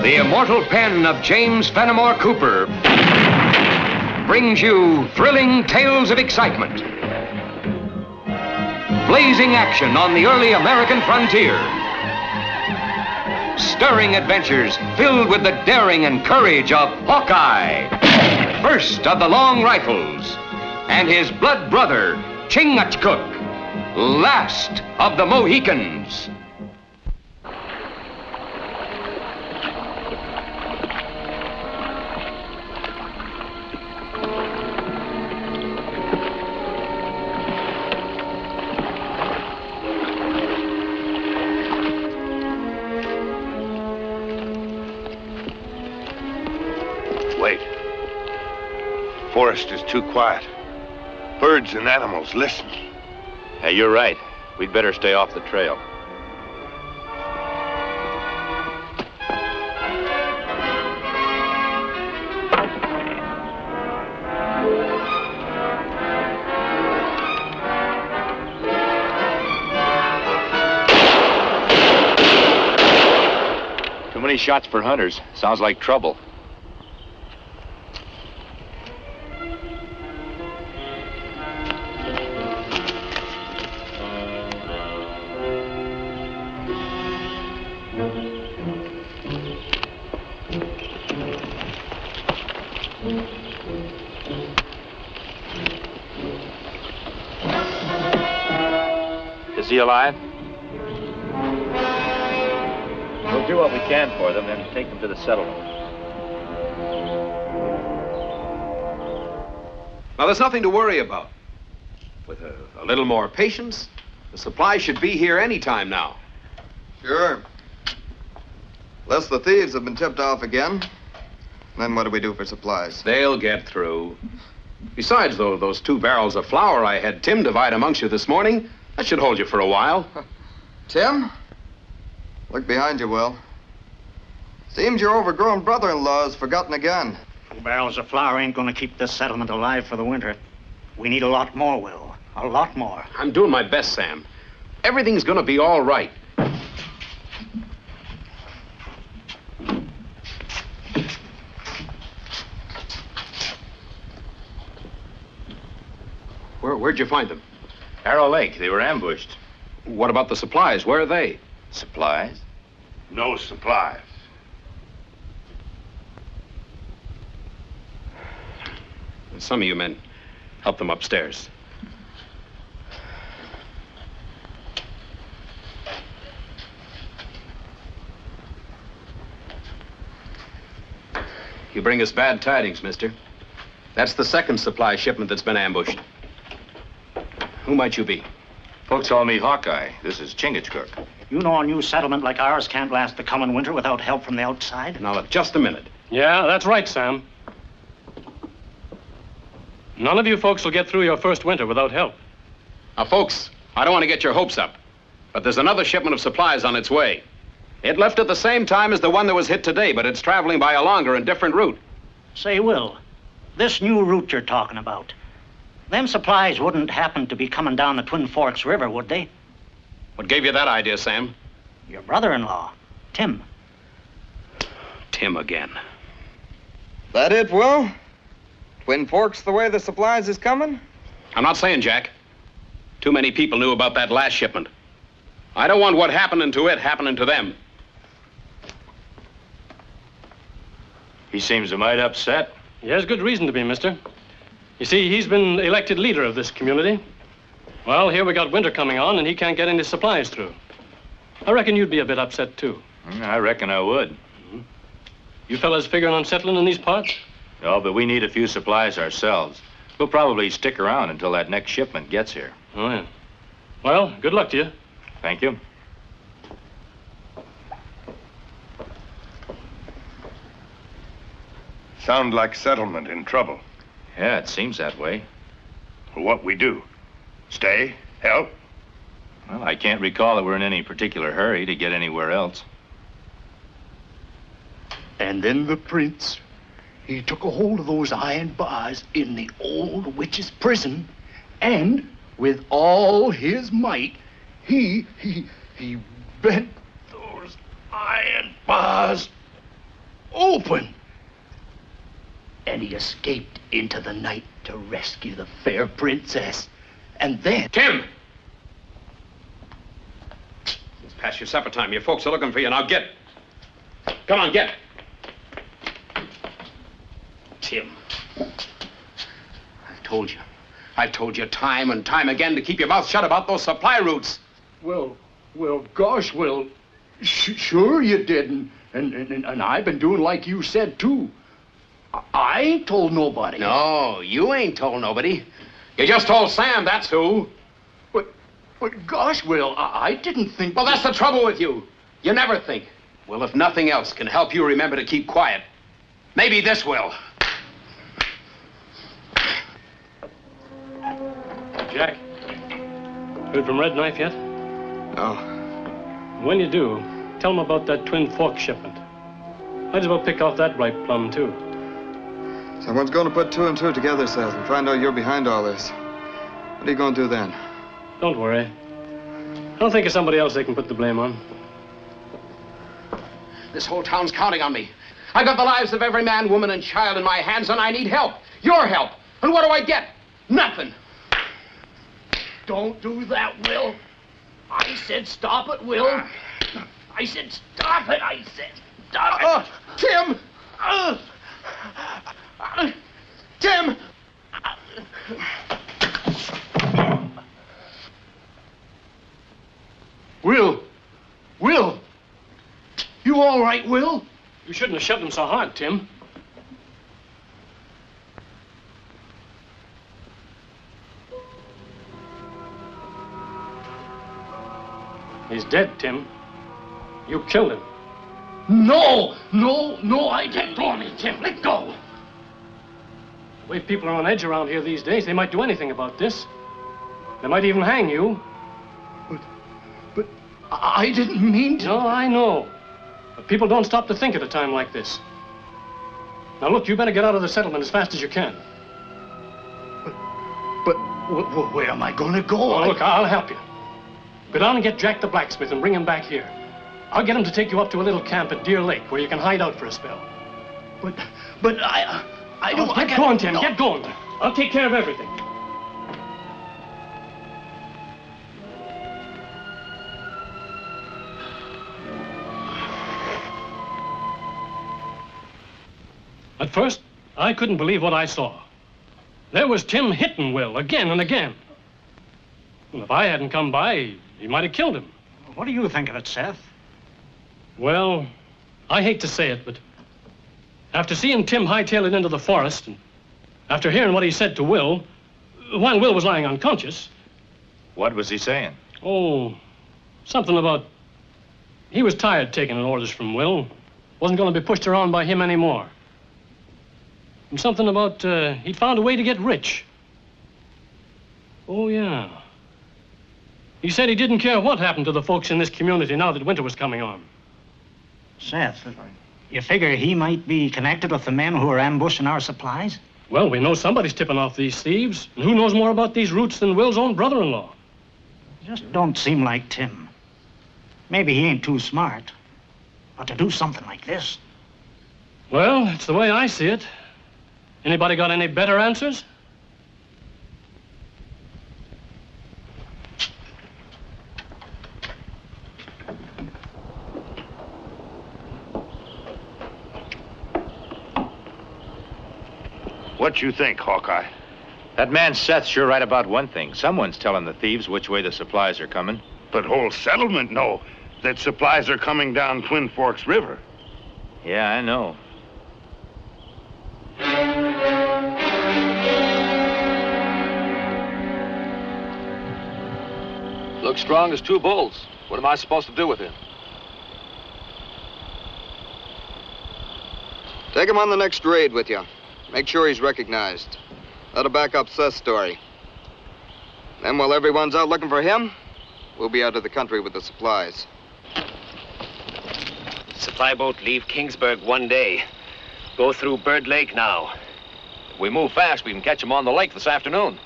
The immortal pen of James Fenimore Cooper brings you thrilling tales of excitement, blazing action on the early American frontier, stirring adventures filled with the daring and courage of Hawkeye, first of the long rifles, and his blood brother, Chingachgook, last of the Mohicans. Wait. Forest is too quiet. Birds and animals listen. Hey, you're right. We'd better stay off the trail. Too many shots for hunters. Sounds like trouble. Is he alive? We'll do what we can for them and take them to the settlement. Now, there's nothing to worry about. With a little more patience, the supply should be here any time now. Sure. Unless the thieves have been tipped off again. Then what do we do for supplies? They'll get through. Besides, though, those 2 barrels of flour I had Tim divide amongst you this morning, that should hold you for a while. Tim? Look behind you, Will. Seems your overgrown brother-in-law has forgotten again. 2 barrels of flour ain't gonna keep this settlement alive for the winter. We need a lot more, Will. A lot more. I'm doing my best, Sam. Everything's gonna be all right. Where'd you find them? Arrow Lake. They were ambushed. What about the supplies? Where are they? Supplies? No supplies. Some of you men help them upstairs. You bring us bad tidings, mister. That's the second supply shipment that's been ambushed. Who might you be? Folks call me Hawkeye. This is Chingachgook. You know a new settlement like ours can't last the coming winter without help from the outside? Now, look, just a minute. Yeah, that's right, Sam. None of you folks will get through your first winter without help. Now, folks, I don't want to get your hopes up, but there's another shipment of supplies on its way. It left at the same time as the one that was hit today, but it's traveling by a longer and different route. Say, Will, this new route you're talking about, them supplies wouldn't happen to be coming down the Twin Forks River, would they? What gave you that idea, Sam? Your brother-in-law, Tim. Tim again. That it, Will? Twin Forks the way the supplies is coming? I'm not saying, Jack. Too many people knew about that last shipment. I don't want what happening to it happening to them. He seems a mite upset. He has good reason to be, mister. You see, he's been elected leader of this community. Well, here we got winter coming on, and he can't get any supplies through. I reckon you'd be a bit upset, too. I reckon I would. You fellas figuring on settling in these parts? Oh, but we need a few supplies ourselves. We'll probably stick around until that next shipment gets here. Oh, yeah. Well, good luck to you. Thank you. Sound like settlement in trouble. Yeah, it seems that way. Well, what we do? Stay? Help? Well, I can't recall that we're in any particular hurry to get anywhere else. And then the prince, he took a hold of those iron bars in the old witch's prison, and with all his might, he bent those iron bars open. And he escaped into the night to rescue the fair princess. And then... Tim! It's past your supper time. Your folks are looking for you. Now get. Come on, get. Tim. I've told you time and time again to keep your mouth shut about those supply routes. Well, gosh, Will, sure you did. And I've been doing like you said, too. I ain't told nobody. No, you ain't told nobody. You just told Sam, that's who. But gosh, Will, I didn't think... Well, that's the trouble with you. You never think. Well, if nothing else can help you remember to keep quiet, maybe this will. Jack, heard from Red Knife yet? No. When you do, tell him about that Twin Forks shipment. Might as well pick off that ripe plum, too. Someone's going to put two and two together, Seth, and find out you're behind all this. What are you going to do then? Don't worry. I'll think of somebody else they can put the blame on. This whole town's counting on me. I've got the lives of every man, woman, and child in my hands, and I need help. Your help. And what do I get? Nothing. Don't do that, Will. I said stop it, Will. I said stop it. I said stop it. Tim! Tim! Will! You all right, Will? You shouldn't have shoved him so hard, Tim. He's dead, Tim. You killed him. No, I didn't. Let go of me, Tim. Let go. The way people are on edge around here these days, they might do anything about this. They might even hang you. But I didn't mean to. No, I know. But people don't stop to think at a time like this. Now, look, you better get out of the settlement as fast as you can. But where am I going to go? Oh, look, I'll help you. Go down and get Jack the blacksmith and bring him back here. I'll get him to take you up to a little camp at Deer Lake where you can hide out for a spell. But I don't... Oh, get going, Tim, get going. I'll take care of everything. At first, I couldn't believe what I saw. There was Tim hitting Will again and again. Well, if I hadn't come by, he might have killed him. What do you think of it, Seth? Well, I hate to say it, but after seeing Tim hightail it into the forest, and after hearing what he said to Will, while Will was lying unconscious... What was he saying? Oh, something about... He was tired taking orders from Will. Wasn't going to be pushed around by him anymore. And something about he'd found a way to get rich. Oh, yeah. He said he didn't care what happened to the folks in this community now that winter was coming on. Seth, you figure he might be connected with the men who are ambushing our supplies? Well, we know somebody's tipping off these thieves. And who knows more about these routes than Will's own brother-in-law? Just don't seem like Tim. Maybe he ain't too smart. But to do something like this... Well, it's the way I see it. Anybody got any better answers? What you think, Hawkeye? That man Seth's sure right about one thing. Someone's telling the thieves which way the supplies are coming. But whole settlement know that supplies are coming down Twin Forks River. Yeah, I know. Looks strong as two bulls. What am I supposed to do with him? Take him on the next raid with you. Make sure he's recognized. That'll back up Seth's story. Then while everyone's out looking for him, we'll be out of the country with the supplies. Supply boat leave Kingsburg one day. Go through Bird Lake now. If we move fast, we can catch him on the lake this afternoon.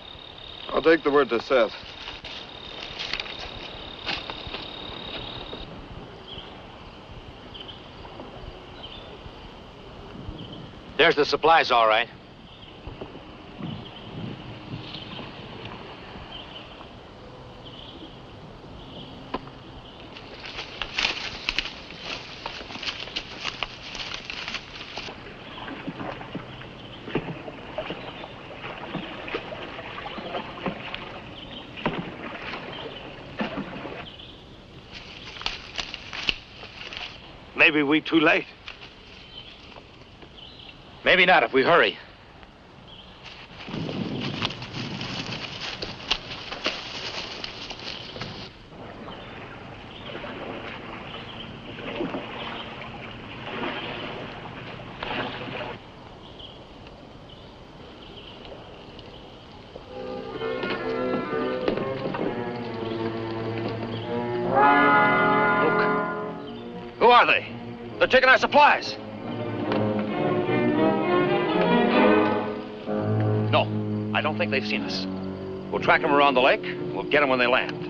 I'll take the word to Seth. There's the supplies, all right. Maybe we too late. Maybe not if we hurry. Who are they? They're taking our supplies. No, I don't think they've seen us. We'll track them around the lake. We'll get them when they land.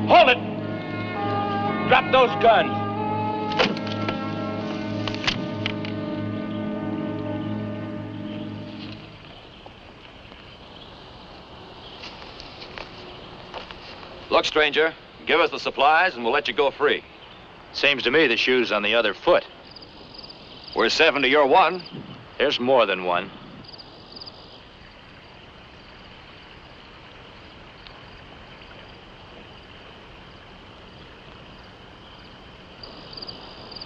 Hold it! Drop those guns. Look, stranger, give us the supplies and we'll let you go free. Seems to me the shoe's on the other foot. We're 7 to your 1. There's more than one.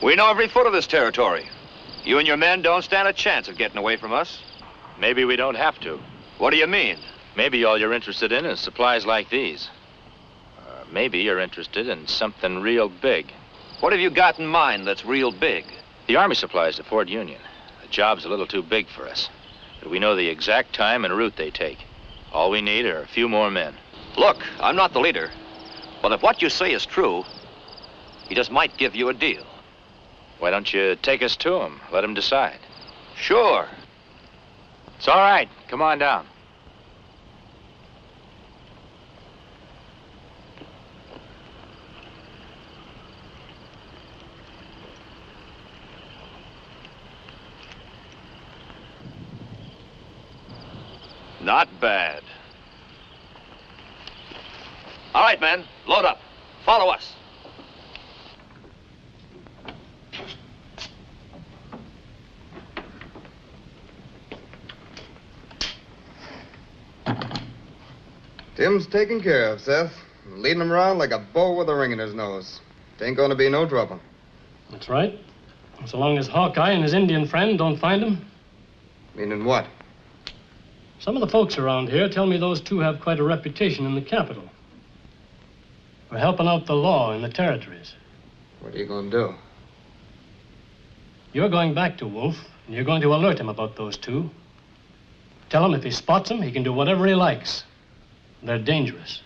We know every foot of this territory. You and your men don't stand a chance of getting away from us. Maybe we don't have to. What do you mean? Maybe all you're interested in is supplies like these. Maybe you're interested in something real big. What have you got in mind that's real big? The Army supplies to Fort Union. The job's a little too big for us. But we know the exact time and route they take. All we need are a few more men. Look, I'm not the leader. But if what you say is true, he just might give you a deal. Why don't you take us to him? Let him decide. Sure. It's all right. Come on down. Not bad. All right, men, load up. Follow us. Tim's taken care of, Seth. Leading him around like a bull with a ring in his nose. It ain't gonna be no trouble. That's right. So long as Hawkeye and his Indian friend don't find him. Meaning what? Some of the folks around here tell me those two have quite a reputation in the capital. For helping out the law in the territories. What are you gonna do? You're going back to Wolf, and you're going to alert him about those two. Tell him if he spots them, he can do whatever he likes. They're dangerous.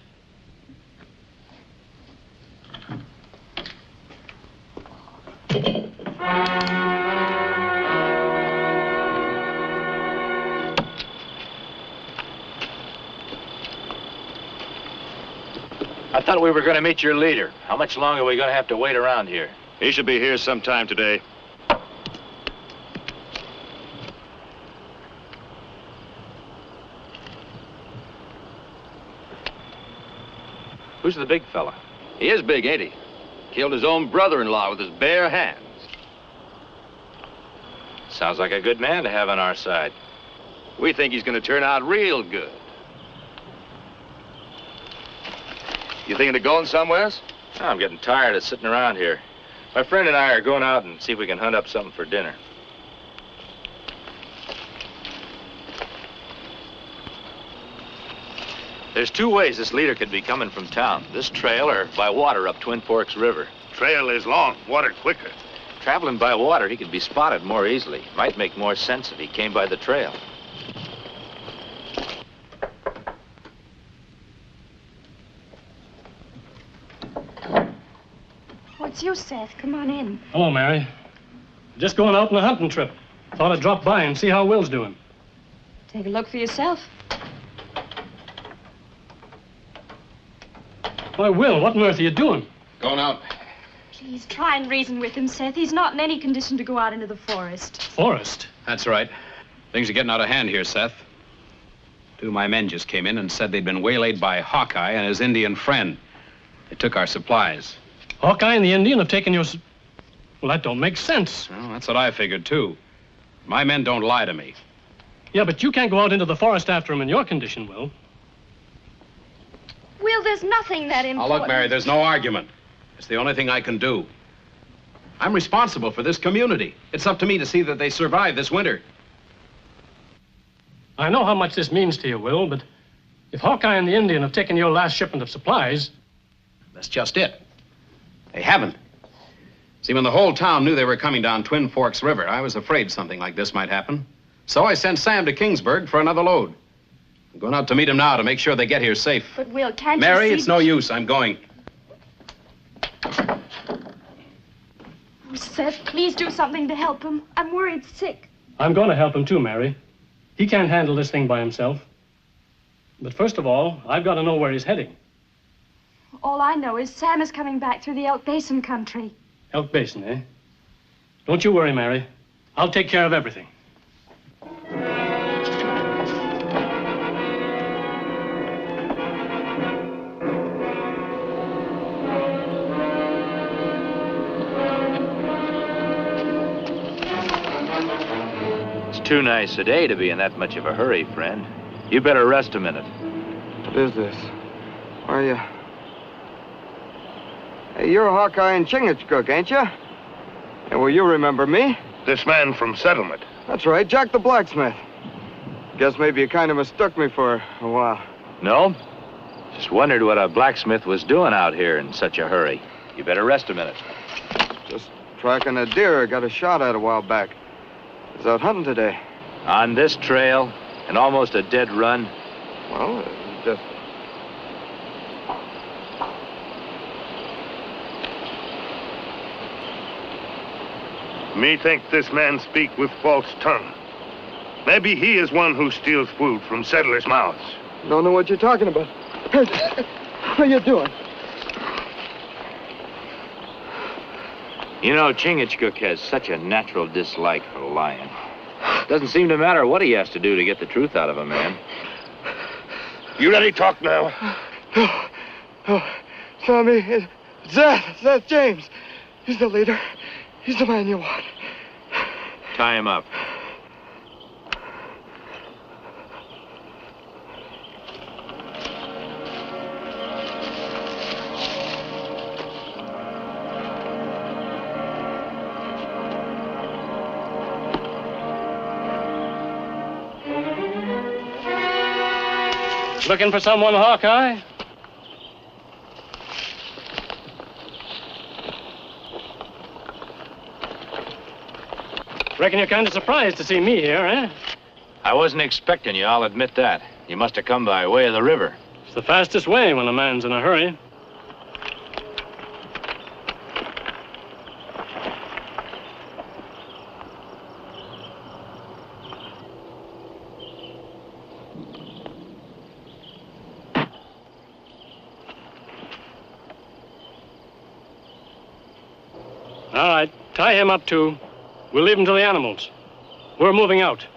I thought we were going to meet your leader. How much longer are we going to have to wait around here? He should be here sometime today. Who's the big fella? He is big, ain't he? Killed his own brother-in-law with his bare hands. Sounds like a good man to have on our side. We think he's going to turn out real good. You thinking of going somewheres? I'm getting tired of sitting around here. My friend and I are going out and see if we can hunt up something for dinner. There's two ways this leader could be coming from town. This trail or by water up Twin Forks River. Trail is long, water quicker. Traveling by water, he could be spotted more easily. Might make more sense if he came by the trail. What's you, Seth? Come on in. Hello, Mary. Just going out on a hunting trip. Thought I'd drop by and see how Will's doing. Take a look for yourself. Why, Will, what on earth are you doing? Going out. Please try and reason with him, Seth. He's not in any condition to go out into the forest. Forest? That's right. Things are getting out of hand here, Seth. 2 of my men just came in and said they'd been waylaid by Hawkeye and his Indian friend. They took our supplies. Hawkeye and the Indian have taken your... Well, that don't make sense. Well, that's what I figured, too. My men don't lie to me. Yeah, but you can't go out into the forest after him in your condition, Will. Will, there's nothing that important. Now, look, Mary, there's no argument. It's the only thing I can do. I'm responsible for this community. It's up to me to see that they survive this winter. I know how much this means to you, Will, but if Hawkeye and the Indian have taken your last shipment of supplies... That's just it. They haven't. See, when the whole town knew they were coming down Twin Forks River, I was afraid something like this might happen. So I sent Sam to Kingsburg for another load. I'm going out to meet him now to make sure they get here safe. But, Will, can't Mary, you see... it's no use. I'm going. Oh, Seth, please do something to help him. I'm worried sick. I'm going to help him too, Mary. He can't handle this thing by himself. But first of all, I've got to know where he's heading. All I know is Sam is coming back through the Elk Basin country. Elk Basin, eh? Don't you worry, Mary. I'll take care of everything. It's too nice a day to be in that much of a hurry, friend. You better rest a minute. What is this? Where are you? Hey, you're Hawkeye and Chingachgook, ain't you? Yeah, well, you remember me. This man from settlement. That's right, Jack the blacksmith. Guess maybe you kind of mistook me for a while. No? Just wondered what a blacksmith was doing out here in such a hurry. You better rest a minute. Just tracking a deer I got a shot at a while back. I was out hunting today. On this trail, and almost a dead run. Well, just... Me think this man speak with false tongue. Maybe he is one who steals food from settlers' mouths. Don't know what you're talking about. What are you doing? You know, Chingachgook has such a natural dislike for lying. Doesn't seem to matter what he has to do to get the truth out of a man. You ready to talk now? No. Tommy, it's Seth James. He's the leader. He's the man you want. Tie him up. Looking for someone, Hawkeye? Reckon you're kind of surprised to see me here, eh? I wasn't expecting you, I'll admit that. You must have come by way of the river. It's the fastest way when a man's in a hurry. All right, tie him up, too. We'll leave him to the animals. We're moving out.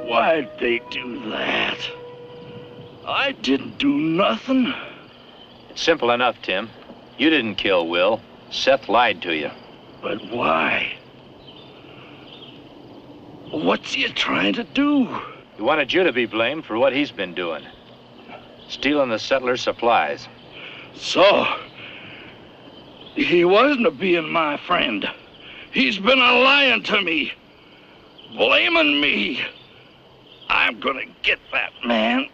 Why'd they do that? I didn't do nothing. It's simple enough, Tim. You didn't kill Will. Seth lied to you. But why? What's he trying to do? He wanted you to be blamed for what he's been doing. Stealing the settlers' supplies. So, he wasn't a being my friend. He's been a lying to me. Blaming me. I'm gonna get that man.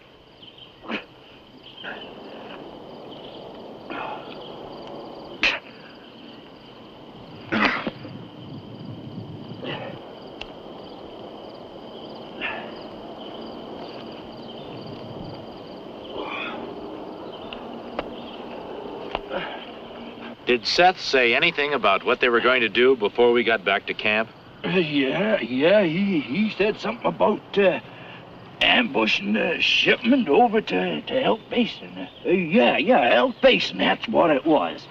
Did Seth say anything about what they were going to do before we got back to camp? Yeah, he said something about ambushing the shipment over to Elk Basin. Yeah, Elk Basin, that's what it was.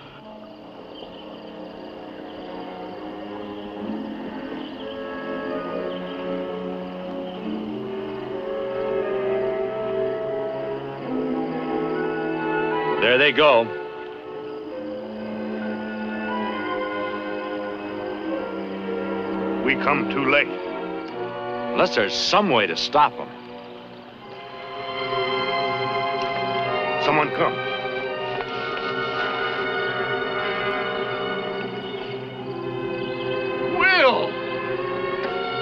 There they go. We come too late. Unless there's some way to stop them. Someone come. Will!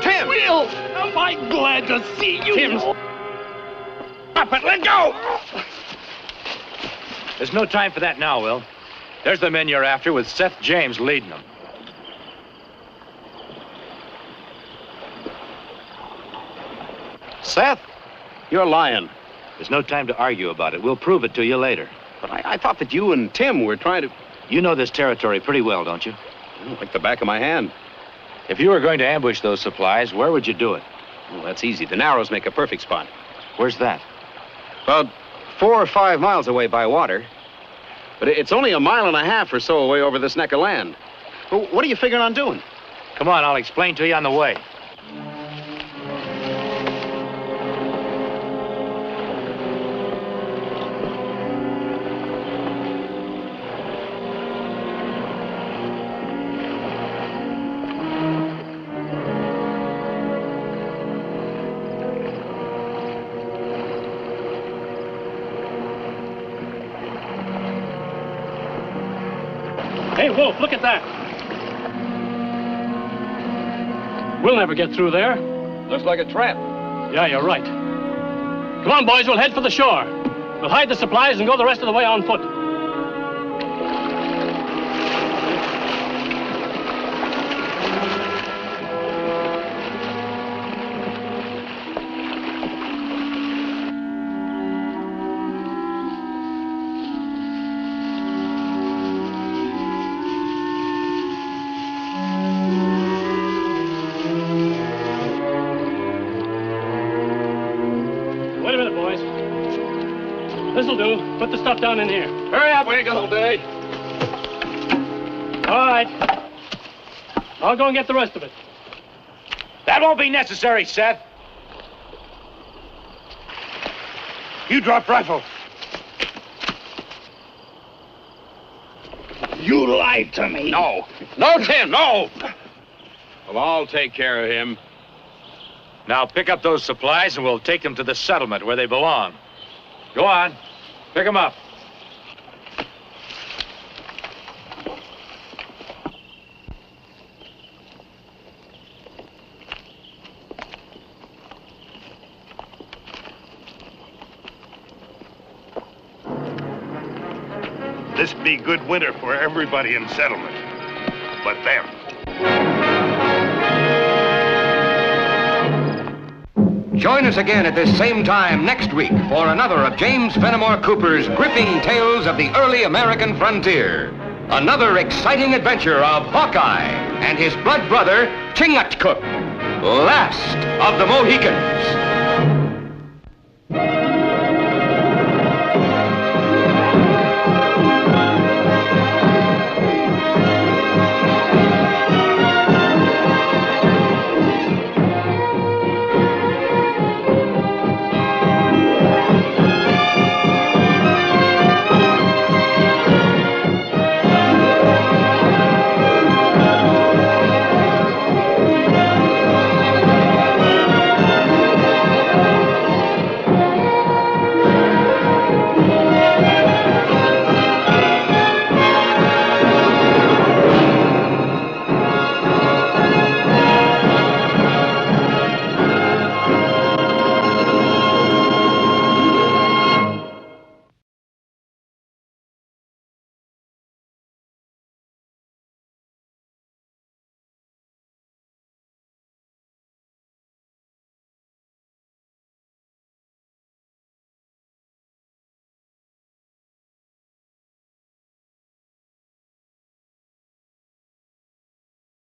Tim! Will! Am I glad to see you? Tim! Stop it! Let go! There's no time for that now, Will. There's the men you're after with Seth James leading them. Seth, you're lying. There's no time to argue about it. We'll prove it to you later. But I thought that you and Tim were trying to... You know this territory pretty well, don't you? Like the back of my hand. If you were going to ambush those supplies, where would you do it? Well, that's easy. The Narrows make a perfect spot. Where's that? About 4 or 5 miles away by water. But it's only 1.5 miles or so away over this neck of land. Well, what are you figuring on doing? Come on, I'll explain to you on the way. Hey, Wolf, look at that. We'll never get through there. Looks like a trap. Yeah, you're right. Come on, boys, we'll head for the shore. We'll hide the supplies and go the rest of the way on foot. Wait a minute, boys. This'll do. Put the stuff down in here. Hurry up, we ain't got all day. All right. I'll go and get the rest of it. That won't be necessary, Seth. You drop rifle. You lied to me. No. No, Tim, no! Well, I'll take care of him. Now pick up those supplies and we'll take them to the settlement where they belong. Go on. Pick them up. This be good winter for everybody in settlement. But them. Join us again at this same time next week for another of James Fenimore Cooper's gripping tales of the early American frontier. Another exciting adventure of Hawkeye and his blood brother, Chingachgook, last of the Mohicans.